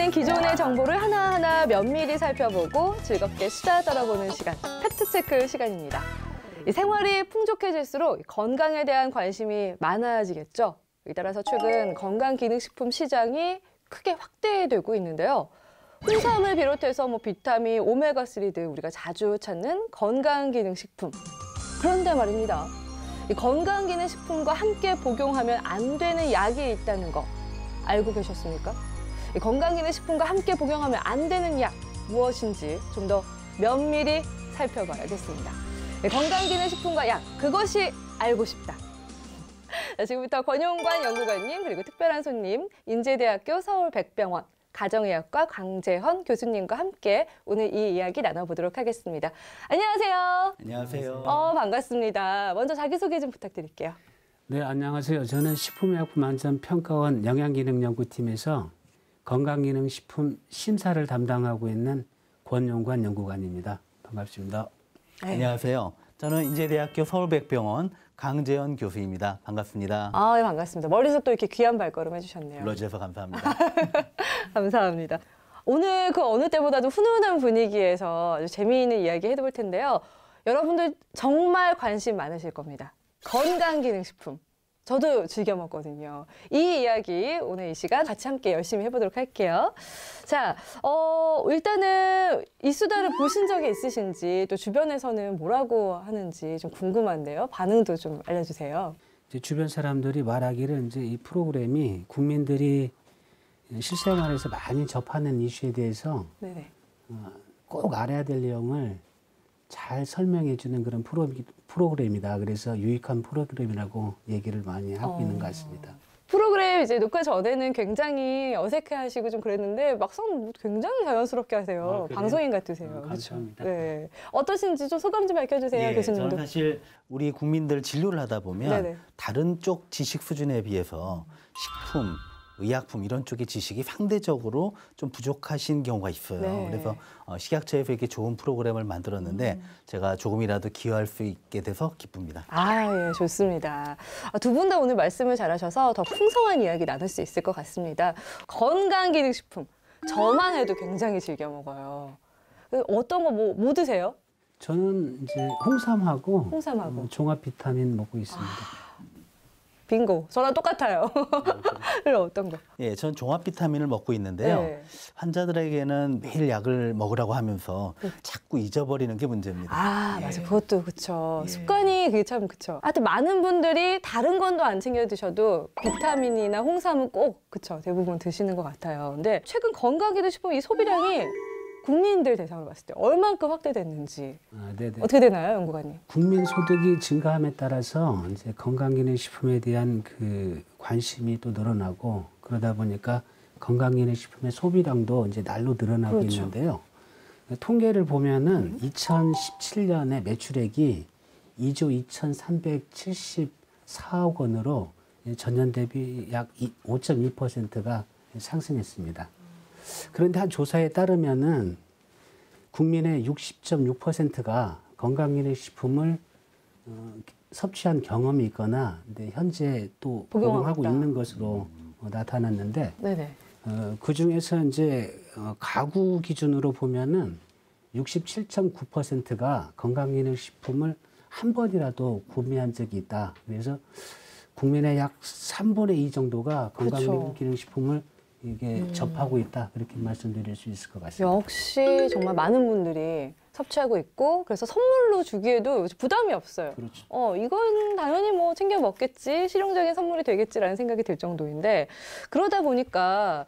우리는 기존의 정보를 하나하나 면밀히 살펴보고 즐겁게 수다 떨어보는 시간, 팩트체크 시간입니다. 이 생활이 풍족해질수록 건강에 대한 관심이 많아지겠죠. 따라서 최근 건강기능식품 시장이 크게 확대되고 있는데요. 홍삼을 비롯해서 비타민, 오메가3 등 우리가 자주 찾는 건강기능식품. 그런데 말입니다. 이 건강기능식품과 함께 복용하면 안 되는 약이 있다는 거 알고 계셨습니까? 이 건강기능식품과 함께 복용하면 안 되는 약 무엇인지 좀 더 면밀히 살펴봐야겠습니다. 건강기능식품과 약, 그것이 알고 싶다. 지금부터 권용관 연구관님 그리고 특별한 손님 인제대학교 서울백병원 가정의학과 강재헌 교수님과 함께 오늘 이 이야기 나눠보도록 하겠습니다. 안녕하세요. 안녕하세요. 반갑습니다. 먼저 자기소개 좀 부탁드릴게요. 네, 안녕하세요. 저는 식품의약품안전평가원 영양기능연구팀에서 건강기능식품 심사를 담당하고 있는 권용관 연구관입니다. 반갑습니다. 네. 안녕하세요. 저는 인제대학교 서울백병원 강재헌 교수입니다. 반갑습니다. 네, 반갑습니다. 멀리서 또 이렇게 귀한 발걸음 해주셨네요. 불러주셔서 감사합니다. 감사합니다. 오늘 그 어느 때보다도 훈훈한 분위기에서 아주 재미있는 이야기 해볼 텐데요. 여러분들 정말 관심 많으실 겁니다. 건강기능식품. 저도 즐겨 먹거든요. 이 이야기 오늘 이 시간 같이 함께 열심히 해보도록 할게요. 자, 일단은 이 수다를 보신 적이 있으신지 또 주변에서는 뭐라고 하는지 좀 궁금한데요. 반응도 좀 알려주세요. 이제 주변 사람들이 말하기를 이제 이 프로그램이 국민들이 실생활에서 많이 접하는 이슈에 대해서 네네. 꼭 알아야 될 내용을 잘 설명해 주는 그런 프로그램이다. 그래서 유익한 프로그램이라고 얘기를 많이 하고 있는 것 같습니다. 프로그램 이제 녹화 전에는 굉장히 어색해하시고 좀 그랬는데 막상 굉장히 자연스럽게 하세요. 방송인 같으세요. 감사합니다. 네. 어떠신지 좀 소감 좀 밝혀주세요, 교수님도. 저는 사실 우리 국민들 진료를 하다 보면 네네. 다른 쪽 지식 수준에 비해서 식품, 의약품 이런 쪽의 지식이 상대적으로 좀 부족하신 경우가 있어요. 네. 그래서 식약처에서 이렇게 좋은 프로그램을 만들었는데 제가 조금이라도 기여할 수 있게 돼서 기쁩니다. 예, 좋습니다. 두 분 다 오늘 말씀을 잘하셔서 더 풍성한 이야기 나눌 수 있을 것 같습니다. 건강기능식품, 저만 해도 굉장히 즐겨 먹어요. 어떤 거 뭐 드세요? 저는 이제 홍삼하고 종합 비타민 먹고 있습니다. 빙고. 저랑 똑같아요. 어떤 거? 예, 전 종합 비타민을 먹고 있는데요. 네. 환자들에게는 매일 약을 먹으라고 하면서 자꾸 잊어버리는 게 문제입니다. 맞아. 그것도 그쵸. 습관이 그게 참 그쵸. 하여튼 많은 분들이 다른 건 또 안 챙겨 드셔도 비타민이나 홍삼은 꼭 그쵸. 대부분 드시는 것 같아요. 근데 최근 건강기능식품 이 소비량이 국민들 대상으로 봤을 때 얼만큼 확대됐는지 네네. 어떻게 되나요, 연구관님? 국민 소득이 증가함에 따라서 이제 건강기능식품에 대한 그 관심이 또 늘어나고 그러다 보니까 건강기능식품의 소비량도 이제 날로 늘어나고 있는데요. 통계를 보면은 2017년에 매출액이 2조 2,374억 원으로 전년 대비 약 5.2%가 상승했습니다. 그런데 한 조사에 따르면은 국민의 60.6%가 건강기능식품을 섭취한 경험이 있거나 근데 현재 또 복용하고 있는 것으로 나타났는데 그 중에서 이제 가구 기준으로 보면은 67.9%가 건강기능식품을 한 번이라도 구매한 적이 있다. 그래서 국민의 약 3분의 2 정도가 건강기능식품을 이게 접하고 있다. 그렇게 말씀드릴 수 있을 것 같습니다. 역시 정말 많은 분들이 섭취하고 있고 그래서 선물로 주기에도 부담이 없어요. 그렇죠. 이건 당연히 뭐 챙겨 먹겠지, 실용적인 선물이 되겠지라는 생각이 들 정도인데 그러다 보니까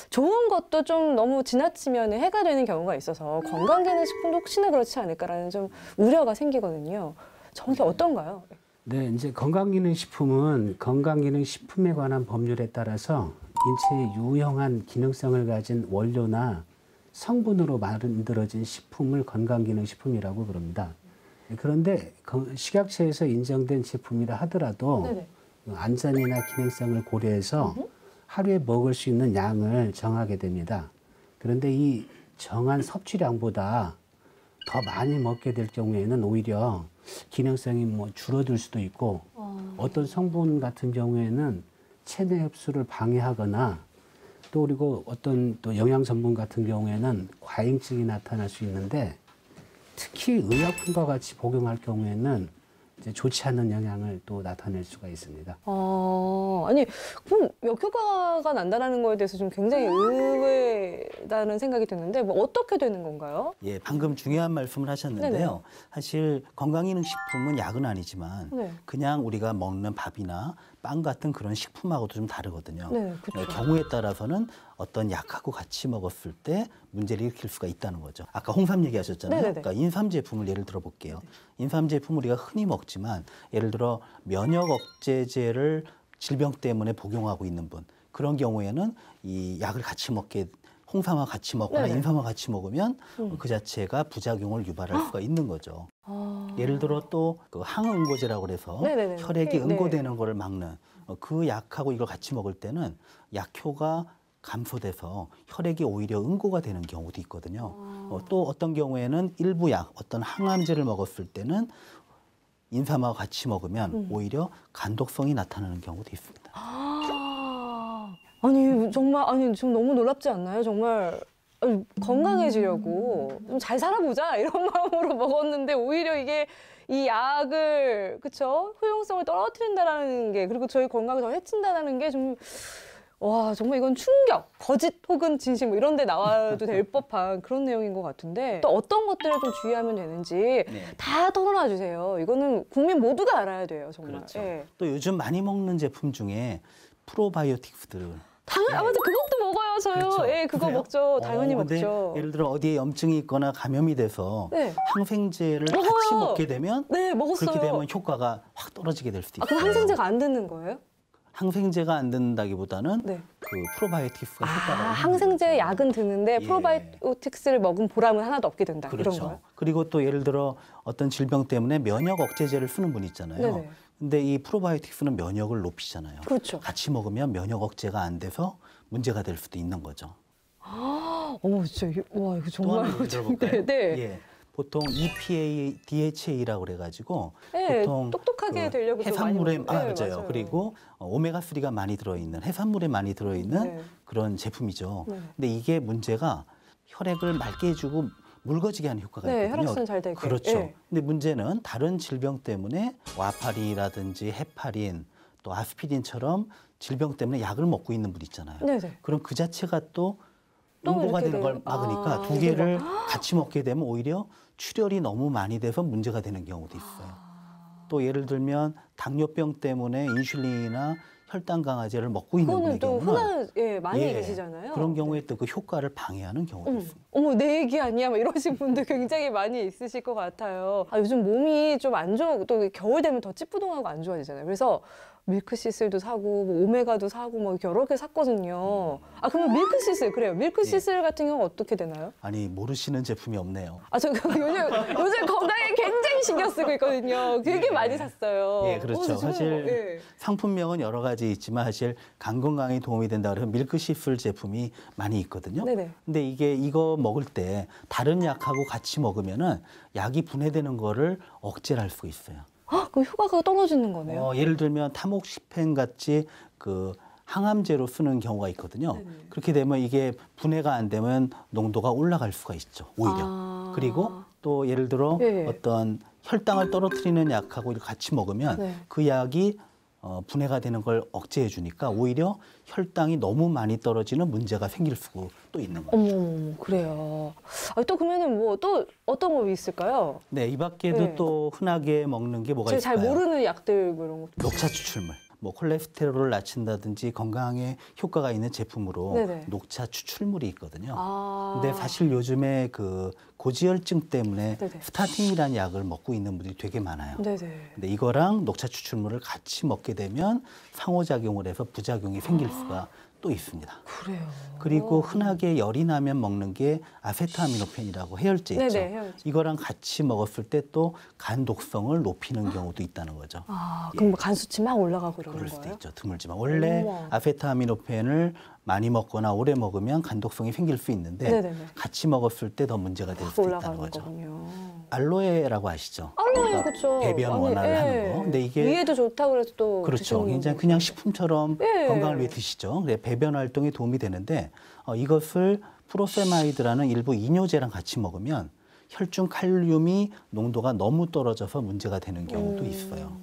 좋은 것도 좀 너무 지나치면 해가 되는 경우가 있어서 건강기능식품도 혹시나 그렇지 않을까라는 좀 우려가 생기거든요. 정확히 어떤가요? 네, 이제 건강기능식품은 건강기능식품에 관한 법률에 따라서 인체에 유용한 기능성을 가진 원료나 성분으로 만들어진 식품을 건강기능식품이라고 부릅니다. 그런데 식약처에서 인정된 제품이라 하더라도 안전이나 기능성을 고려해서 하루에 먹을 수 있는 양을 정하게 됩니다. 그런데 이 정한 섭취량보다 더 많이 먹게 될 경우에는 오히려 기능성이 줄어들 수도 있고 어떤 성분 같은 경우에는 체내 흡수를 방해하거나 또 그리고 어떤 또 영양 성분 같은 경우에는 과잉증이 나타날 수 있는데 특히 의약품과 같이 복용할 경우에는 이제 좋지 않은 영향을 또 나타낼 수가 있습니다. 아니, 그럼 역효과가 난다는 거에 대해서 좀 굉장히 의외다는 생각이 드는데, 뭐 어떻게 되는 건가요? 예, 방금 중요한 말씀을 하셨는데요. 네네. 사실 건강기능식품은 약은 아니지만 네. 그냥 우리가 먹는 밥이나 빵 같은 그런 식품하고도 좀 다르거든요. 네, 그렇죠. 경우에 따라서는 어떤 약하고 같이 먹었을 때 문제를 일으킬 수가 있다는 거죠. 아까 홍삼 얘기하셨잖아요. 네네네. 그러니까 인삼 제품을 예를 들어 볼게요. 인삼 제품 우리가 흔히 먹지만 예를 들어 면역 억제제를 질병 때문에 복용하고 있는 분, 그런 경우에는 이 약을 같이 먹게, 홍삼과 같이 먹거나 네네. 인삼과 같이 먹으면 그 자체가 부작용을 유발할 수가 있는 거죠. 예를 들어 또 그 항응고제라고 그래서 네네네. 혈액이 네. 응고되는 거를 막는 그 약하고 이걸 같이 먹을 때는 약효가 감소돼서 혈액이 오히려 응고가 되는 경우도 있거든요. 또 어떤 경우에는 일부 약, 어떤 항암제를 먹었을 때는 인삼하고 같이 먹으면 오히려 간독성이 나타나는 경우도 있습니다. 아니, 정말, 아니, 지금 너무 놀랍지 않나요? 정말. 아니, 건강해지려고 좀 잘 살아보자 이런 마음으로 먹었는데 오히려 이게 이 약을 그쵸 효용성을 떨어뜨린다라는 게 그리고 저희 건강을 더 해친다는 게 좀 와 정말 이건 충격 거짓 혹은 진실 뭐 이런 데 나와도 될 법한 그런 내용인 것 같은데 또 어떤 것들을 좀 주의하면 되는지 네. 다 털어놔 주세요. 이거는 국민 모두가 알아야 돼요 정말. 그렇죠. 예. 또 요즘 많이 먹는 제품 중에 프로바이오틱스들. 당연히 아 맞아 그것도 먹어요 저요. 그렇죠. 예 그거 그래요? 먹죠 당연히 근데 먹죠. 예를 들어 어디에 염증이 있거나 감염이 돼서 네. 항생제를 먹어요. 같이 먹게 되면 네 먹었어요. 그렇게 되면 효과가 확 떨어지게 될 수도 아, 있어요. 그럼 항생제가 안 듣는 거예요? 항생제가 안 듣는다기보다는 네. 그 프로바이오틱스가 아, 효과가 있는 항생제 거죠. 약은 드는데 예. 프로바이오틱스를 먹은 보람은 하나도 없게 된다. 이런 그렇죠. 거요? 그리고 또 예를 들어 어떤 질병 때문에 면역 억제제를 쓰는 분 있잖아요. 네네. 근데 이 프로바이오틱스는 면역을 높이잖아요. 그렇죠. 같이 먹으면 면역 억제가 안 돼서 문제가 될 수도 있는 거죠. 어머, 진짜, 와, 이거 또 정말. 하나 예를 들어볼까요? 네, 네. 예. 보통 EPA, DHA라고 그래가지고 네, 보통 똑똑하게 되려고 또 해산물에 많이 먹어요. 네, 맞아요. 맞아요. 그리고 오메가3가 많이 들어있는 해산물에 많이 들어있는 네. 그런 제품이죠. 네. 근데 이게 문제가 혈액을 맑게 해주고 묽어지게 하는 효과가 네, 있거든요. 혈액순 잘 되게. 그렇죠. 네. 근데 문제는 다른 질병 때문에 와파린이라든지 헤파린 또 아스피린처럼 질병 때문에 약을 먹고 있는 분 있잖아요. 네네. 그럼 그 자체가 또 또 응고가 이렇게 되는 걸 돼요? 막으니까 아, 두 개를 같이 먹게 되면 오히려 출혈이 너무 많이 돼서 문제가 되는 경우도 있어요. 또 예를 들면 당뇨병 때문에 인슐린이나 혈당 강화제를 먹고 있는 그거는 분의 또 경우는 흔한, 예, 많이 예, 계시잖아요. 그런 경우에 또 그 효과를 방해하는 경우도 있습니다. 어머, 내 얘기 아니야? 막 이러신 분들 굉장히 많이 있으실 것 같아요. 아, 요즘 몸이 좀 안 좋아, 또 겨울 되면 더 찌뿌둥하고 안 좋아지잖아요. 그래서 밀크시슬도 사고, 뭐 오메가도 사고, 뭐 여러 개 샀거든요. 아, 그러면 밀크시슬, 그래요. 밀크시슬 같은 경우는 어떻게 되나요? 아니 모르시는 제품이 없네요. 아, 저 요즘 건강에 굉장히 신경 쓰고 있거든요. 되게 예. 많이 샀어요. 예, 그렇죠. 저 사실 예. 상품명은 여러 가지 있지만 사실 간 건강에 도움이 된다 그래서 밀크시슬 제품이 많이 있거든요. 네네. 근데 이거 먹을 때 다른 약하고 같이 먹으면은 약이 분해되는 거를 억제를 할 수가 있어요. 아, 그 효과가 떨어지는 거네요. 예를 들면 타목시펜 같이 그 항암제로 쓰는 경우가 있거든요. 네네. 그렇게 되면 이게 분해가 안 되면 농도가 올라갈 수가 있죠. 오히려. 아. 그리고 또 예를 들어 예. 어떤 혈당을 떨어뜨리는 약하고 같이 먹으면 네. 그 약이 분해가 되는 걸 억제해 주니까 오히려 혈당이 너무 많이 떨어지는 문제가 생길 수도 또 있는 거예요. 어머, 그래요. 아, 또 그러면은 뭐 또 어떤 거 있을까요? 네, 이 밖에도 네. 또 흔하게 먹는 게 뭐가 제가 있을까요? 잘 모르는 약들 뭐 이런 거. 녹차 추출물. 뭐 콜레스테롤을 낮춘다든지 건강에 효과가 있는 제품으로 네네. 녹차 추출물이 있거든요. 아. 근데 사실 요즘에 그 고지혈증 때문에 네네. 스타틴이라는 약을 먹고 있는 분들이 되게 많아요. 네네. 근데 이거랑 녹차 추출물을 같이 먹게 되면 상호작용을 해서 부작용이 생길 수가 또 있습니다. 그래요. 그리고 흔하게 열이 나면 먹는 게 아세트아미노펜이라고 해열제 있죠. 네네, 해열제. 이거랑 같이 먹었을 때 또 간 독성을 높이는 경우도 있다는 거죠. 아, 그럼 뭐 간수치 막 올라가고 이러는 그럴 수도 거예요? 있죠. 드물지만 원래 어머. 아세트아미노펜을 많이 먹거나 오래 먹으면 간독성이 생길 수 있는데 네네네. 같이 먹었을 때 더 문제가 될 확 수도 올라가는 있다는 거죠. 거군요. 알로에라고 아시죠? 알로에 그렇죠. 배변 아니, 원활을 예. 하는 거. 근데 이게 위에도 좋다고 그래서 또 그렇죠. 드시는 굉장히 분도 그냥 있어요. 식품처럼 예. 건강을 위해 드시죠. 그래 배변 활동에 도움이 되는데 이것을 프로세마이드라는 일부 이뇨제랑 같이 먹으면 혈중 칼륨이 농도가 너무 떨어져서 문제가 되는 경우도 있어요.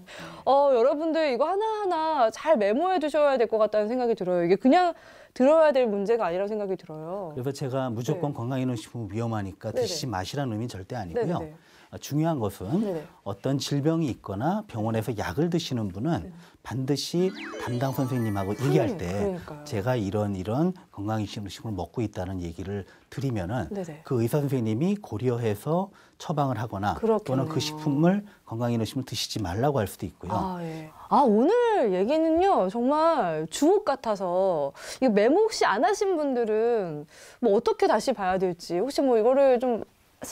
여러분들 이거 하나하나 잘 메모해 두셔야 될 것 같다는 생각이 들어요. 이게 그냥 들어야 될 문제가 아니라고 생각이 들어요. 그래서 제가 무조건 네. 건강기능식품 위험하니까 네네. 드시지 마시라는 의미는 절대 아니고요. 네네네. 중요한 것은 네네. 어떤 질병이 있거나 병원에서 약을 드시는 분은 반드시 담당 선생님하고 얘기할 때 그러니까요. 제가 이런 건강기능식품을 먹고 있다는 얘기를 드리면은 네네. 그 의사 선생님이 고려해서 처방을 하거나 그렇겠네요. 또는 그 식품을 건강기능식품을 드시지 말라고 할 수도 있고요. 예. 오늘 얘기는요, 정말 주옥 같아서, 이거 메모 혹시 안 하신 분들은 뭐 어떻게 다시 봐야 될지, 혹시 뭐 이거를 좀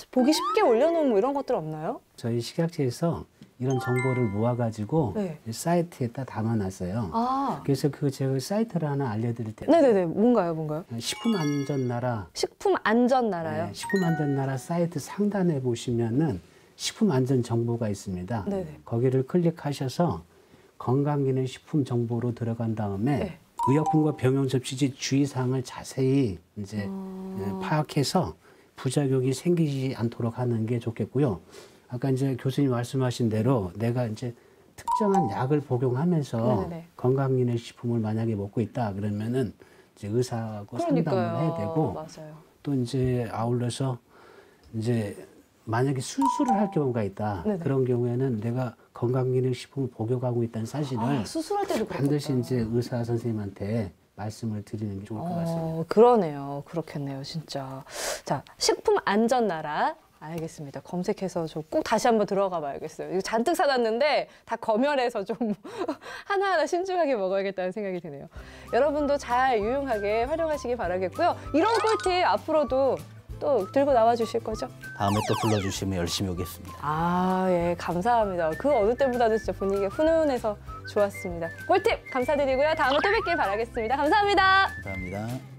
보기 쉽게 올려놓은 뭐 이런 것들 없나요? 저희 식약처에서 이런 정보를 모아가지고 네. 사이트에다 담아놨어요. 그래서 제가 사이트를 하나 알려드릴 텐데 네네네. 뭔가요? 식품안전나라 식품 안전 나라요? 네, 식품안전나라 사이트 상단에 보시면은 식품안전 정보가 있습니다. 네네. 거기를 클릭하셔서 건강기능식품 정보로 들어간 다음에 네. 의약품과 병용 접시지 주의사항을 자세히 이제 파악해서 부작용이 생기지 않도록 하는 게 좋겠고요. 아까 이제 교수님 말씀하신 대로 내가 이제 특정한 약을 복용하면서 네네. 건강기능식품을 만약에 먹고 있다 그러면은 이제 의사하고 상담을 해야 되고 맞아요. 또 이제 아울러서 이제 만약에 수술을 할 경우가 있다. 네네. 그런 경우에는 내가 건강기능식품을 복용하고 있다는 사실을 수술할 때도 반드시 그렇겠다. 이제 의사 선생님한테 말씀을 드리는 게 좋을 것 같습니다. 그러네요. 그렇겠네요, 진짜. 자, 식품 안전 나라. 알겠습니다. 검색해서 저 꼭 다시 한번 들어가 봐야겠어요. 이거 잔뜩 사놨는데 다 검열해서 좀 하나하나 신중하게 먹어야겠다는 생각이 드네요. 여러분도 잘 유용하게 활용하시기 바라겠고요. 이런 꿀팁 앞으로도 또 들고 나와 주실 거죠? 다음에 또 불러주시면 열심히 오겠습니다. 예, 감사합니다. 그 어느 때보다도 진짜 분위기가 훈훈해서 좋았습니다. 꿀팁 감사드리고요. 다음에 또 뵙길 바라겠습니다. 감사합니다. 감사합니다.